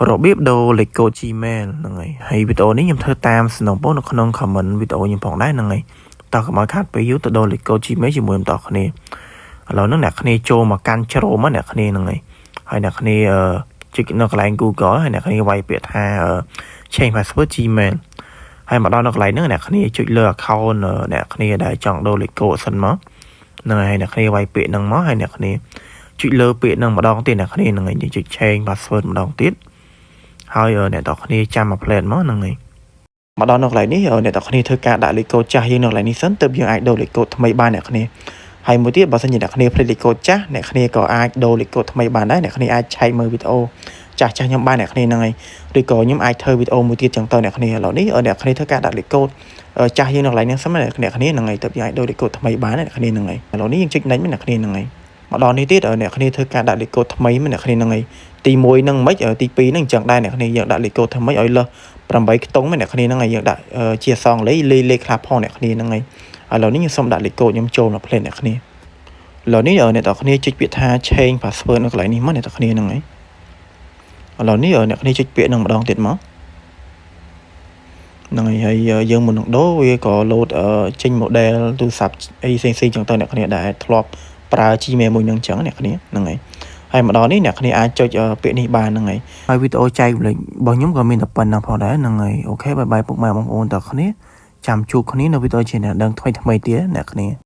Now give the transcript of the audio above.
របៀបដូរលេខកូដ Gmail ហ្នឹងហើយហើយវីដេអូនេះខ្ញុំធ្វើតាមសំណពរនៅក្នុង comment វីដេអូខ្ញុំផងដែរហ្នឹងហើយតោះកុំឲ្យខាតពេលយូរទៅដូរលេខកូដ Gmail ជាមួយបន្តគ្នាឥឡូវហ្នឹងអ្នកគ្នាចូលមកកាន់ជ្រោមអ្នកគ្នាហ្នឹងហើយអ្នកគ្នាចុចនៅកន្លែង Google ហើយអ្នកគ្នាវាយពាក្យថា change password Gmail ហើយមកដល់នៅកន្លែងហ្នឹងអ្នកគ្នាចុចលើ account អ្នកគ្នាដែលចង់ដូរលេខកូដសិនមកហ្នឹងហើយអ្នកគ្នាវាយពាក្យហ្នឹងមកហើយអ្នកគ្នាចុចលើពាក្យហ្នឹងម្ដងទៀតអ្នកគ្នាហ្នឹងហើយចុច change password ម្ដងទៀតហើយអ្នកទាំងគ្នាចាំមួយផ្លែតមកហ្នឹងហើយមកដល់នៅកន្លែងនេះអ្នកទាំងគ្នាធ្វើការដាក់លេខកូដចាស់យើងនៅកន្លែងនេះសិនទើបយើងអាចដូរលេខកូដថ្មីបានអ្នកគ្នាហើយមួយទៀតបើសិនជាអ្នកគ្នាភ្លេចលេខកូដចាស់អ្នកគ្នាក៏អាចដូរលេខកូដថ្មីបានដែរអ្នកគ្នាអាចឆែកមើលវីដេអូចាស់ខ្ញុំបានអ្នកគ្នាហ្នឹងហើយឬក៏ខ្ញុំអាចធ្វើវីដេអូមួយទៀតចឹងទៅអ្នកគ្នាឥឡូវនេះអ្នកគ្នាធ្វើការដាក់លេខកូដចាស់យើងនៅកន្លែងនេះសិនអ្នកគ្នាហ្នឹងហើយទើបយើងអាចដូរលេខកូដថ្មីបានអ្នកគ្នាហ្នឹងហើយឥឡូវនេះយើងចុច next អ្នកគ្នាហ្នឹងហើយមកដល់នេះទៀតអ្នកគ្នាធ្វើការដាក់លេខកូដថ្មីអ្នកគ្នាហ្នឹងហើយទី1ហ្នឹងមិនទី2ហ្នឹងអញ្ចឹងដែរអ្នកគ្នាយើងដាក់លេខកូដថ្មីឲ្យលើស8ខ្ទង់អ្នកគ្នាហ្នឹងហើយយើងដាក់ជាសងលេខខ្លះផងអ្នកគ្នាហ្នឹងហើយឥឡូវនេះខ្ញុំសូមដាក់លេខកូដខ្ញុំចូលមកផ្លេតអ្នកគ្នាឥឡូវនេះអ្នកទាំងគ្នាចុចពាក្យថា change password នៅកន្លែងនេះមកអ្នកទាំងគ្នាហ្នឹងហើយឥឡូវនេះអ្នកគ្នាចុចពាក្យហ្នឹងម្ដងទៀតមកហ្នឹងហើយយើងមុននឹងដូរវាក៏ load ចេញ model ទូរស័ព្ទអីផ្សេងៗចឹងទៅអ្នកគ្នាដែលធ្លាប់ប្រើ Gmail មួយហ្នឹងចឹងអ្នកគ្នាហ្នឹងហើយមកដល់នេះអ្នកគ្នាអាចចុចពាក្យនេះបានហ្នឹងហើយវីដេអូចែកលេខរបស់ខ្ញុំក៏មានតែប៉ុណ្ណឹងផងដែរហ្នឹងហើយអូខេបាយបាយពុកម៉ែបងប្អូនទាំងគ្នាចាំជួបគ្នានៅវីដេអូជាអ្នកដឹងថ្មីទៀតអ្នកគ្នា